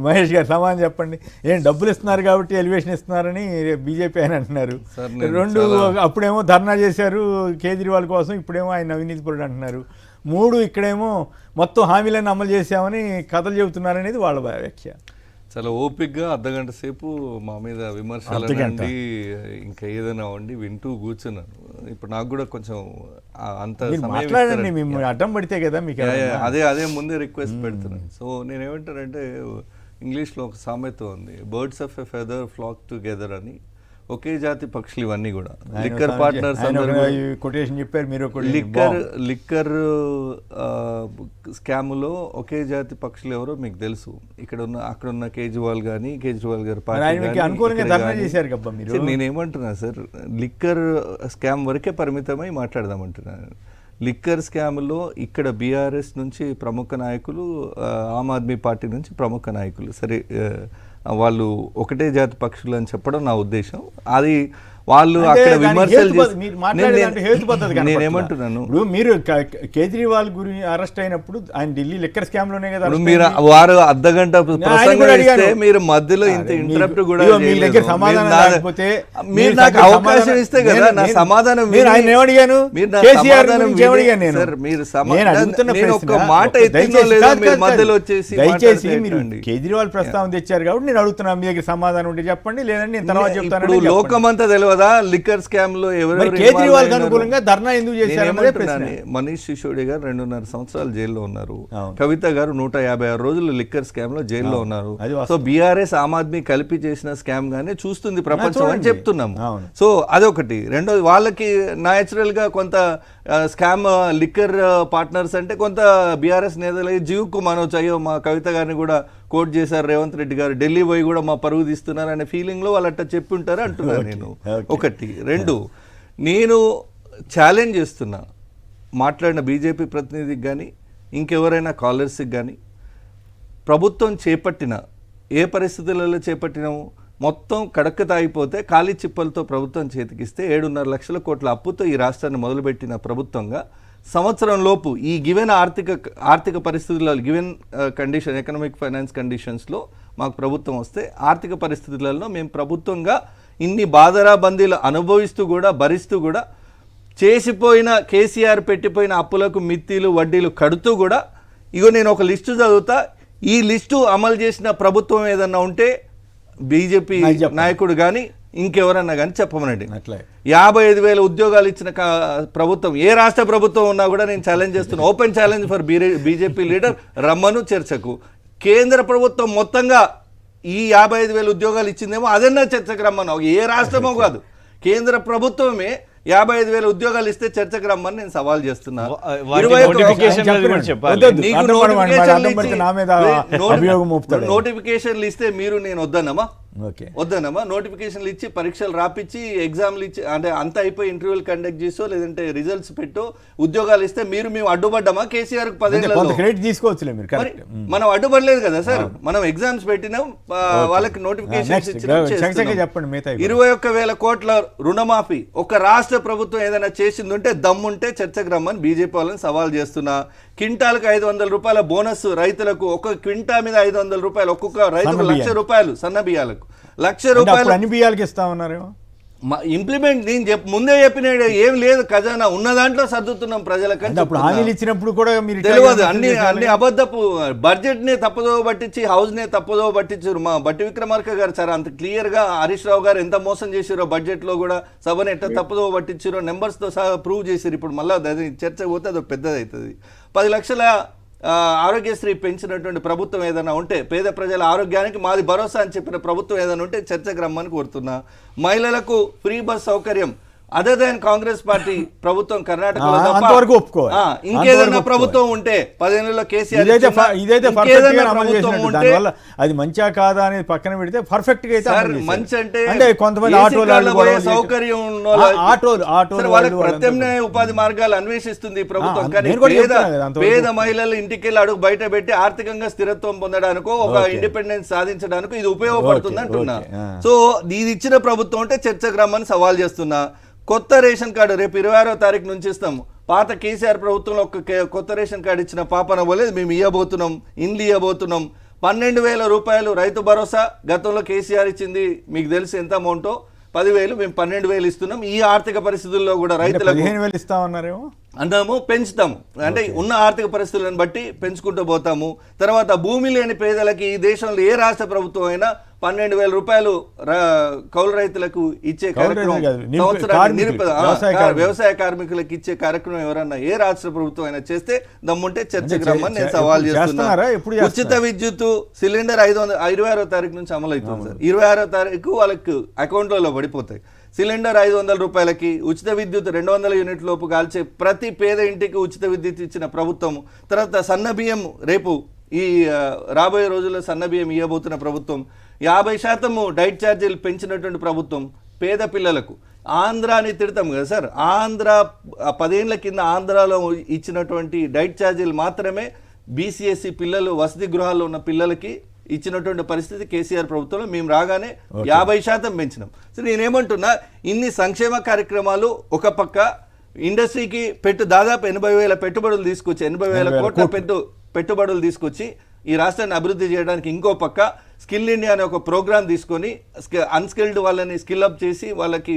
మహేష్ గారు సమాధానం చెప్పండి. ఏం డబ్బులు ఇస్తున్నారు కాబట్టి ఎలివేషన్ ఇస్తున్నారని బీజేపీ అని అంటున్నారు. రెండు అప్పుడేమో ధర్నా చేశారు కేజ్రీవాల్ కోసం, ఇప్పుడేమో ఆయన అవినీతి పరుడు అంటున్నారు. మూడు ఇక్కడేమో మొత్తం హామీలను అమలు చేశామని కథలు చెబుతున్నారనేది వాళ్ళ వ్యాఖ్య. చాలా ఓపిక్గా అర్ధగంట సేపు మా మీద విమర్శలు అండి ఇంకా ఏదైనా అండి వింటూ కూర్చున్నాను. ఇప్పుడు నాకు కూడా కొంచెం అంత మాట్లాడండి, మేము అడ్డం పడితే కదా మీకు. అదే ముందే రిక్వెస్ట్ పెడుతున్నాను. సో నేనేమంటానంటే ఇంగ్లీష్లో ఒక సామెత ఉంది, birds of a feather flock together అని. ఒకే జాతి పక్షులు ఇవన్నీ కూడా. లిక్కర్ పార్ట్నర్స్ కొటేషన్ చెప్పారు మీరు. లిక్కర్ స్కామ్లో ఒకే జాతి పక్షులు ఎవరో మీకు తెలుసు. అక్కడ ఉన్న కేజ్రీవాల్ గారు పార్టీ. నేనేమంటున్నా సార్, లిక్కర్ స్కామ్ వరకే పరిమితమై మాట్లాడదామంటున్నాను. లిక్కర్ స్కామ్లో ఇక్కడ బీఆర్ఎస్ నుంచి ప్రముఖ నాయకులు, ఆమ్ ఆద్మీ పార్టీ నుంచి ప్రముఖ నాయకులు, సరే వాళ్ళు ఒకటే జాతి పక్షులు అని చెప్పడం నా ఉద్దేశం. అది వాళ్ళు అక్కడ విమర్శలు నేనేమంటున్నాను, మీరు కేజ్రీవాల్ గురించి అరెస్ట్ అయినప్పుడు ఆయన ఢిల్లీ లిక్కర్ స్కామ్ లోనే కదా మీరు వారు అర్ధగంట మీరు మధ్యలో ఇంత ఇంటరప్ట్ కూడా మీరు నాకు అవకాశం ఇస్తే కదా నా సమాధానం. నేను ఒక్క మాట ఎత్తినో లేదో మీరు మధ్యలో వచ్చేసి దయచేసి మీరు కేజ్రీవాల్ ప్రస్తావన తెచ్చారు కాబట్టి నేను అడుగుతున్నా, మీ దగ్గర సమాధానం ఉంటే చెప్పండి, లేదంటే నేను తర్వాత చెప్తాను. లోకమంతా తెలియదు లిక్కర్ స్కామ్ లో కేజ్రీవాల్ అనుకూలంగా ధర్నా ఎందుకు చేశారు? మనీష్ సిసోడియా గారు 2.5 సంవత్సరాలు జైల్లో ఉన్నారు. కవిత గారు 156 రోజులు లిక్కర్ స్కామ్ లో జైల్లో ఉన్నారు. సో బీఆర్ఎస్ ఆమ్ ఆద్మీ కలిపి చేసిన స్కామ్ గానే చూస్తుంది ప్రపంచం అని చెప్తున్నాము. సో అదొకటి. రెండోది, వాళ్ళకి న్యాచురల్ గా కొంత స్కామ్ లిక్కర్ పార్ట్నర్స్ అంటే కొంత బీఆర్ఎస్ నేతలు జీవుకు మనోజ్, అయ్యో మా కవిత గారిని కూడా కోట్ చేశారు రేవంత్ రెడ్డి గారు, ఢిల్లీ పోయి కూడా మా పరుగు తీస్తున్నారు అనే ఫీలింగ్ లో వాళ్ళు అట్లా చెప్పి ఉంటారు అంటున్నాను నేను. ఒకటి. రెండు, నేను ఛాలెంజ్ చేస్తున్నా మాట్లాడిన బీజేపీ ప్రతినిధికి కానీ ఇంకెవరైనా కాలర్స్కి కానీ, ప్రభుత్వం చేపట్టిన ఏ పరిస్థితులలో చేపట్టినాము, మొత్తం కడక్క తాగిపోతే ఖాళీ చిప్పలతో ప్రభుత్వం చేతికిస్తే 7.5 లక్షల కోట్ల అప్పుతో ఈ రాష్ట్రాన్ని మొదలుపెట్టిన ప్రభుత్వంగా సంవత్సరం లోపు ఈ గివెన్ ఆర్థిక పరిస్థితుల్లో, గివెన్ కండిషన్, ఎకనామిక్ ఫైనాన్స్ కండిషన్స్లో మాకు ప్రభుత్వం వస్తే, ఆర్థిక పరిస్థితులలో మేము ప్రభుత్వంగా ఇన్ని బాధరాబందీలు అనుభవిస్తూ కూడా భరిస్తూ కూడా చేసిపోయిన కేసీఆర్ పెట్టిపోయిన అప్పులకు మిత్తిలు వడ్డీలు కడుతూ కూడా, ఇగో నేను ఒక లిస్టు చదువుతా, ఈ లిస్టు అమలు చేసిన ప్రభుత్వం ఏదన్నా ఉంటే బీజేపీ నాయకుడు కానీ ఇంకెవరన్నా కానీ చెప్పమనండి. 55,000 ఉద్యోగాలు ఇచ్చిన ప్రభుత్వం ఏ రాష్ట్ర ప్రభుత్వం ఉన్నా కూడా నేను ఛాలెంజ్ చేస్తున్నా, open challenge for BJP leader, రమ్మను చర్చకు. కేంద్ర ప్రభుత్వం మొత్తంగా ఈ 55,000 ఉద్యోగాలు ఇచ్చిందేమో అదన్నా చర్చకు రమ్మను. ఏ రాష్ట్రమో కాదు, కేంద్ర ప్రభుత్వమే 55,000 ఉద్యోగాలు ఇస్తే చర్చకు రమ్మని నేను సవాల్ చేస్తున్నా. నోటిఫికేషన్లు ఇస్తే మీరు నేను వద్దన్నమా? నోటిఫికేషన్లు ఇచ్చి పరీక్షలు రాపిచ్చి ఎగ్జామ్లు ఇచ్చి అంటే అంతా అయిపోయి ఇంటర్వ్యూలు కండక్ట్ చేసో లేదంటే రిజల్ట్స్ పెట్టో ఉద్యోగాలు ఇస్తే మేము అడ్డుపడ్డామా? కేసీఆర్ 10 మనం అడ్డుపడలేదు కదా సార్. మనం ఎగ్జామ్స్ పెట్టినాం, వాళ్ళకి నోటిఫికేషన్స్ ఇచ్చినాం. 21,000 కోట్ల రుణమాఫీ ఒక రాష్ట్ర ప్రభుత్వం ఏదైనా చేసిందంటే దమ్ముంటే చర్చకు రమ్మని బీజేపీ వాళ్ళని సవాల్ చేస్తున్నా. క్వింటాల్కి 500 రూపాయల బోనస్ రైతులకు, ఒక క్వింటా మీద 500 రూపాయలు, ఒక్కొక్క రైతుకు 1,00,000 రూపాయలు, సన్న బియ్యాలకు 1,00,000 రూపాయలు అన్ని బియ్యాలకి ఇస్తామన్నారేమో. ఇంప్లిమెంట్ నేను ముందే చెప్పిన ఏం లేదు, ఖజానా ఉన్న దాంట్లో సర్దుతున్నాం ప్రజలకంటే. ఇచ్చినప్పుడు కూడా మీరు తెలియదు, అన్ని అబద్ధపు బడ్జెట్ నే తప్పుదో పట్టించి, హౌస్ నే తప్పుదో పట్టించారు. మా బట్టి విక్రమార్క గారు సార్ అంత క్లియర్ గా హరీష్ రావు గారు ఎంత మోసం చేసారో బడ్జెట్ లో కూడా, సభను ఎట్లా తప్పుదో పట్టించారో నెంబర్స్ తో సహా ప్రూవ్ చేశారు. ఇప్పుడు మళ్ళీ చర్చ పోతే అది పెద్దది అవుతుంది. 10 లక్షల ఆరోగ్యశ్రీ పెంచినటువంటి ప్రభుత్వం ఏదైనా ఉంటే, పేద ప్రజల ఆరోగ్యానికి మాది భరోసా అని చెప్పిన ప్రభుత్వం ఏదైనా ఉంటే చర్చకు రమ్మని కోరుతున్నా. మహిళలకు ఫ్రీ బస్ సౌకర్యం అదర్ దాన్ కాంగ్రెస్ పార్టీ ప్రభుత్వం కర్ణాటకలో ఇంకేదైనా ప్రభుత్వం ఉంటే 10 ఏళ్లలో కేసీఆర్ అది మంచిగా కాదా అనేది పక్కన పెడితే పర్ఫెక్ట్ గా అయితే మంచి అంటే కొంతమంది సౌకర్యం వాళ్ళకి ప్రత్యామ్నాయ ఉపాధి మార్గాలు అన్వేషిస్తుంది ప్రభుత్వం. కానీ పేద మహిళలు ఇంటికెళ్ళి అడుగు బయట పెట్టి ఆర్థికంగా స్థిరత్వం పొందడానికో ఒక ఇండిపెండెన్స్ సాధించడానికి ఇది ఉపయోగపడుతుంది అంటున్నా. సో ఇది ఇచ్చిన ప్రభుత్వం అంటే చర్చకు రమ్మని సవాల్ చేస్తున్నా. కొత్త రేషన్ కార్డు రేపు 26వ తారీఖు నుంచి ఇస్తాము. పాత కేసీఆర్ ప్రభుత్వంలో ఒక కొత్త రేషన్ కార్డు ఇచ్చిన పాపన పోలేదు, మేము ఇవ్వబోతున్నాం, ఇండ్లు ఇవ్వబోతున్నాం. 12,000 రూపాయలు రైతు భరోసా గతంలో కేసీఆర్ ఇచ్చింది మీకు తెలుసు ఎంత అమౌంటో, 10,000 మేము 12,000 ఇస్తున్నాం. ఈ ఆర్థిక పరిస్థితుల్లో కూడా రైతులకు 15,000 ఇస్తామన్నారేమో అందాము, పెంచుతాము. అంటే ఉన్న ఆర్థిక పరిస్థితులను బట్టి పెంచుకుంటూ పోతాము. తర్వాత భూమి లేని పేదలకి ఈ దేశంలో ఏ రాష్ట్ర ప్రభుత్వం అయినా 12,000 రూపాయలు కౌలు రైతులకు ఇచ్చే కార్యక్రమం, వ్యవసాయ కార్మికులకు ఇచ్చే కార్యక్రమం ఎవరన్నా ఏ రాష్ట్ర ప్రభుత్వం అయినా చేస్తే దమ్ముంటే చర్చకు రమ్మని నేను సవాల్ చేస్తున్నా. ఉచిత విద్యుత్ సిలిండర్ 26వ తారీఖు నుంచి అమలు అవుతుంది సార్. 26వ తారీఖు వాళ్ళకి అకౌంట్లలో పడిపోతాయి. సిలిండర్ 500 రూపాయలకి, ఉచిత విద్యుత్ 200 యూనిట్ లోపు కాల్చే ప్రతి పేద ఇంటికి ఉచిత విద్యుత్ ఇచ్చిన ప్రభుత్వం. తర్వాత సన్న బియ్యం రేపు ఈ రాబోయే రోజుల్లో సన్న బియ్యం ఇవ్వబోతున్న ప్రభుత్వం. 50% డైట్ ఛార్జీలు పెంచినటువంటి ప్రభుత్వం. పేద పిల్లలకు ఆంధ్ర అని తిడతాం కదా సార్, ఆంధ్ర 10 ఏళ్ల కింద ఆంధ్రాలో ఇచ్చినటువంటి డైట్ ఛార్జీలు మాత్రమే బీసీఎస్సీ పిల్లలు, వసతి గృహాల్లో ఉన్న పిల్లలకి ఇచ్చినటువంటి పరిస్థితి కేసీఆర్ ప్రభుత్వంలో. మేము రాగానే 50% పెంచినాం. సో నేనేమంటున్నా, ఇన్ని సంక్షేమ కార్యక్రమాలు ఒక పక్క, ఇండస్ట్రీకి దాదాపు 80,000 పెట్టుబడులు తీసుకొచ్చి 80,000 కోట్ల పెట్టుబడులు తీసుకొచ్చి ఈ రాష్ట్రాన్ని అభివృద్ధి చేయడానికి ఇంకో పక్క స్కిల్ ఇండియా అనే ఒక ప్రోగ్రామ్ తీసుకొని అన్స్కిల్డ్ వాళ్ళని స్కిల్ అప్ చేసి వాళ్ళకి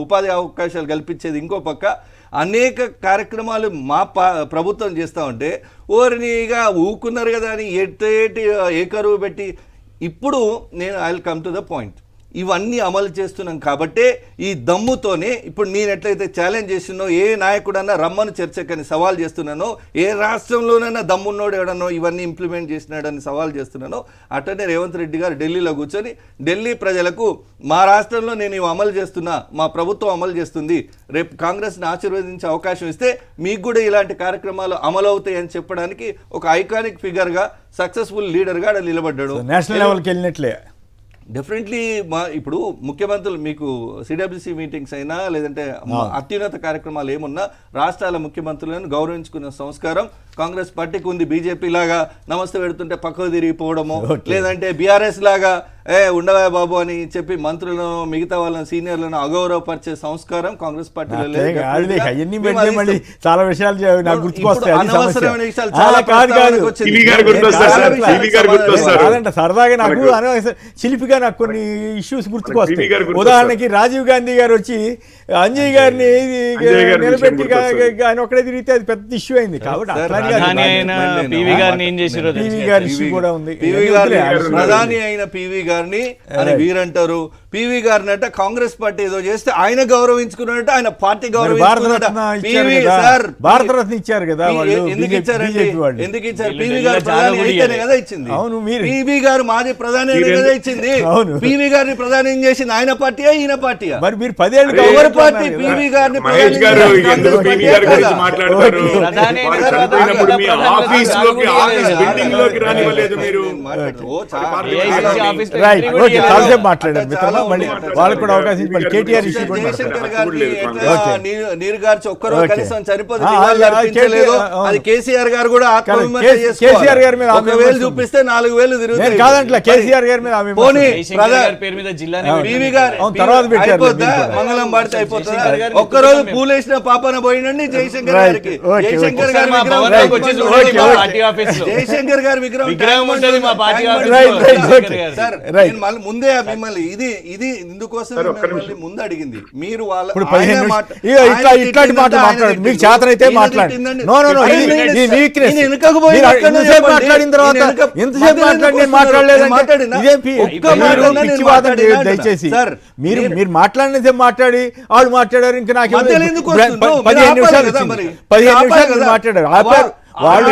ఉపాధి అవకాశాలు కల్పించేది ఇంకో పక్క, అనేక కార్యక్రమాలు మా ప్రభుత్వం చేస్తూ ఉంటే ఓరినిగా ఊకున్నారు కదా అని ఎట్టేటి ఏకరువు పెట్టి. ఇప్పుడు నేను I will come to the point. ఇవన్నీ అమలు చేస్తున్నాం కాబట్టే ఈ దమ్ముతోనే ఇప్పుడు నేను ఎట్లయితే ఛాలెంజ్ చేసినో, ఏ నాయకుడన్నా రమ్మను చర్చకని సవాల్ చేస్తున్నానో, ఏ రాష్ట్రంలోనైనా దమ్మున్నోడు ఎవడనో ఇవన్నీ ఇంప్లిమెంట్ చేసినాడని సవాల్ చేస్తున్నానో, అట్లనే రేవంత్ రెడ్డి గారు ఢిల్లీలో కూర్చొని ఢిల్లీ ప్రజలకు మా రాష్ట్రంలో నేను ఇవి అమలు చేస్తున్నా, మా ప్రభుత్వం అమలు చేస్తుంది, రేపు కాంగ్రెస్ని ఆశీర్వదించే అవకాశం ఇస్తే మీకు కూడా ఇలాంటి కార్యక్రమాలు అమలు అవుతాయి అని చెప్పడానికి ఒక ఐకానిక్ ఫిగర్గా, సక్సెస్ఫుల్ లీడర్గా అక్కడ నిలబడ్డాడు. నేషనల్ లెవెల్కి వెళ్ళినట్లే డెఫినెట్లీ. ఇప్పుడు ముఖ్యమంత్రులు మీకు సిడబ్ల్యూసీ మీటింగ్స్ అయినా లేదంటే అత్యున్నత కార్యక్రమాలు ఏమున్నా రాష్ట్రాల ముఖ్యమంత్రులను గౌరవించుకున్న సంస్కారం కాంగ్రెస్ పార్టీకి ఉంది. బీజేపీ లాగా నమస్తే పెడుతుంటే పక్కకు తిరిగిపోవడము, లేదంటే బీఆర్ఎస్ లాగా ఉండవా బాబు అని చెప్పి మంత్రులను మిగతా వాళ్ళని సీనియర్లను అగౌరవపరిచే సంస్కారం కాంగ్రెస్ పార్టీలో లేదు. చాలా విషయాలు సరదాగా నాకు శిల్పిగా నాకు కొన్ని ఇష్యూస్ గుర్తుకొస్తాయి. ఉదాహరణకి రాజీవ్ గాంధీ గారు వచ్చి అంజయ్ గారిని నిలబెట్టి ఆయన ఒక్కడే తిరిగితే అది పెద్ద ఇష్యూ అయింది. కాబట్టి ప్రధాని అయిన పివి గారిని అని వీరంటారు. పివి గారిని అంటే కాంగ్రెస్ పార్టీ ఏదో చేస్తే ఆయన గౌరవించుకున్నట్టు ఆయన పార్టీ భారతరత్న ఇచ్చారు కదా. ఎందుకు ఇచ్చారంటే ఎందుకు ఇచ్చారు? పివి గారు ప్రధాని అయితేనే కదా ఇచ్చింది. పివి గారు మాజీ ప్రధాని కదా ఇచ్చింది. పివి గారిని ప్రధాని ఏం చేసింది? ఆయన పార్టీయా ఈయన పార్టీయా? మరి మీరు 10 ఏళ్ళు ఎవరి పార్టీ? పివి గారిని నీరు గార్చి ఒక్కరో కనీసం చనిపోతే అది కేసీఆర్ గారు కూడా ఆత్మవిమర్శ కేసీఆర్ గారి మీద 1,000 చూపిస్తే 4,000 తిరుగుతాయి. కాదంటే కేసీఆర్ గారి మీద మంగళం పాడితే అయిపోతుందా? ఒక్కరోజు పూలేసిన పాపన పోయినండి జయశంకర్ గారికి. జయశంకర్ గారి జయశంకర్ గారి విగ్రహం ముందే మిమ్మల్ని ఇది ఇందుకోసం ముందు అడిగింది. మీరు వాళ్ళ ఇట్లాంటి మాటలు మాట్లాడదు. మీకు చేతనైతే మాట్లాడిన తర్వాత ఎంతసేపు దయచేసి మీరు మాట్లాడినదే మాట్లాడి వాళ్ళు మాట్లాడారు. ఇంకా నాకు 15 నిమిషాలు మాట్లాడారు. వాళ్ళు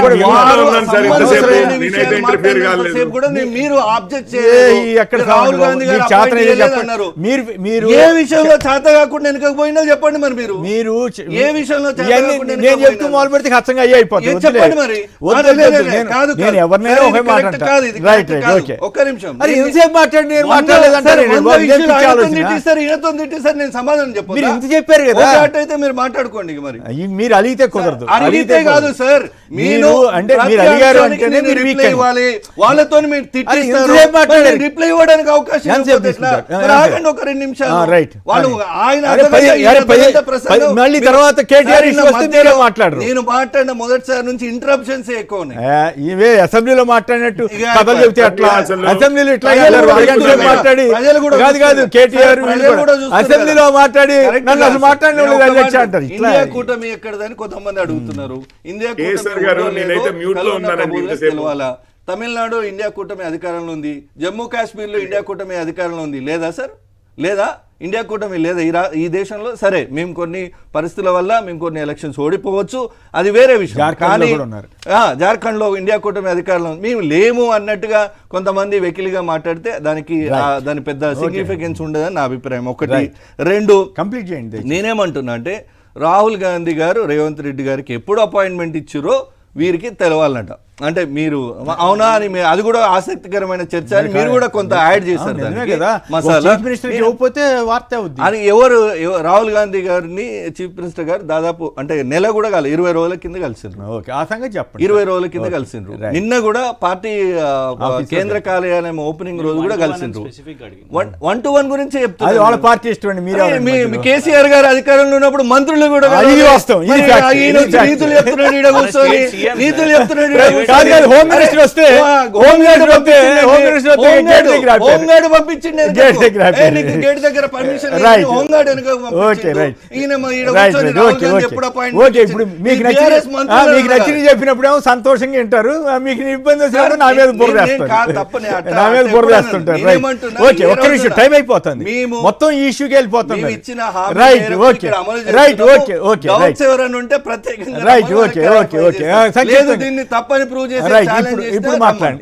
కూడా మీరు ఆబ్జెక్ట్ రాహుల్ గాంధీ గారు మీరు ఏ విషయంలో చేత కాకుండా వెనకపోయినా చెప్పండి. మరి మీరు ఏ విషయంలో నేను చెప్తూ మొదలు పెడితే ఖచ్చితంగా అయ్యి అయిపోతుంది. చెప్పండి. మరి నేను ఎవరినైనా ఒకే మాట ఒక్క నిమిషం. ఎంతసేపు మాట్లాడి నేను మాట్లాడలేదంటారు. నేను సమాధానం చెప్పాను. మీరు ఇంత చెప్పారు కదా, అయితే మీరు మాట్లాడుకోండి. మరి మీరు అడిగితే కుదరదు. అడిగితే కాదు సార్, మీరు అంటే మీరు అడిగారు అంటేనే మీరు రిప్లై ఇవ్వాలి, వాళ్ళతో మీరు తిట్టిస్తారు, ఎంతసేపు మాట్లాడారు? రిప్లై ఇవ్వడానికి అవకాశం ఎంతసేపు ఇవ్వకపోతే ఎట్లా? తీసుకుంటారు? మరి ఆగండి ఒక 2 నిమిషాలు. రైట్. వాళ్ళు ఆయన అరే అర్ధగంట, ఈయన అర్ధగంట ప్రసంగం. మళ్ళీ తర్వాత కేటీఆర్ ఇష్యూ వస్తే మీరే మాట్లాడరు. నేను మాట్లాడిన మొదటిసారి నుంచి ఇంటరప్షన్స్ ఎక్కువ ఉన్నాయి. ఇవే అసెంబ్లీలో మాట్లాడినట్టు ఇక కథలు చెబితే అట్లా అసలు అసెంబ్లీలో ఇట్లా ప్రజలు కూడా అరగంట సేపు చూస్తున్నారు. మాట్లాడి ప్రజలు కూడా కాదు కాదు చూస్తున్నారు. కేటీఆర్ ప్రజలు వీళ్ళు కూడా కూడా చూస్తున్నారు. అసెంబ్లీలో మాట్లాడి కరెక్ట్ నన్ను అసలు కాదు. మాట్లాడిన నేను ఒక అధ్యక్ష మాట, అంటారు ఇట్లా ఇండియా కూటమి ఎక్కడదని కొంతమంది అడుగుతున్నారు. ఇండియా కేసీఆర్ కూటమి గారు, ఉందో లేదో నేనైతే మ్యూట్ లో కరోనా ఉన్నానండి ప్రభువులకు ఇంతసేపు. తెలవాలా? తమిళనాడు ఇండియా కూటమి అధికారంలో ఉంది, జమ్మూ కాశ్మీర్ లో ఇండియా కూటమి అధికారంలో ఉంది, లేదా సార్? లేదా ఇండియా కూటమి లేదా ఈ దేశంలో? సరే, మేము కొన్ని పరిస్థితుల వల్ల మేము కొన్ని ఎలక్షన్స్ ఓడిపోవచ్చు, అది వేరే విషయం. జార్ఖండ్లో కానీ కూడా ఉన్నారు. జార్ఖండ్ లో ఇండియా కూటమి అధికారంలో ఉంది. మేము లేము అన్నట్టుగా కొంతమంది వెకిలిగా మాట్లాడితే దానికి దాని పెద్ద సిగ్నిఫికెన్స్ ఉండదని నా అభిప్రాయం. ఒకటి. రెండు, కంప్లీట్ చేయండి. నేనేమంటున్నా అంటే రాహుల్ గాంధీ గారు రేవంత్ రెడ్డి గారికి ఎప్పుడు అపాయింట్మెంట్ ఇచ్చిరో వీరికి తెలవాలన్నట. అంటే మీరు అవునా అని అది కూడా ఆసక్తికరమైన చర్చ అని మీరు కూడా కొంత యాడ్ చేశారు దానికి మసాలా. అని ఎవరు రాహుల్ గాంధీ గారిని చీఫ్ మినిస్టర్ గారు దాదాపు అంటే నెల కూడా కాదు 20 రోజుల కింద కలిసిండ్రు. 20 రోజుల కింద కలిసిండ్రు. నిన్న కూడా పార్టీ కేంద్ర కార్యాలయం ఓపెనింగ్ రోజు కూడా కలిసిండ్రు. 1-to-1 గురించి చెప్తున్నారు. వాళ్ళ పార్టీ ఇష్టం. కేసీఆర్ గారు అధికారంలో ఉన్నప్పుడు మంత్రులు కూడా నీతులు చెప్తున్నాడు, ఈడ కూర్చొని నీతులు చెప్తున్నాడు. హోమ్ మినిస్టర్ వస్తే హోంగార్డ్ పంపించింది గేట్ దగ్గర పర్మిషన్. హోంగార్డ్ ఇప్పుడు మీకు నచ్చింది చెప్పినప్పుడు ఏమో సంతోషంగా వింటారు, మీకు ఇబ్బంది వచ్చినప్పుడు నా మీద బురదేస్తుంటారు. ఓకే, ఒక్క నిమిషం, టైం అయిపోతుంది, మొత్తం ఈ ఇష్యూకి వెళ్ళిపోతుంది. Right, okay right, okay okay right, okay okay okay దీన్ని తప్పని ప్రూవ్ చేసి ఇప్పుడు మాట్లాడండి.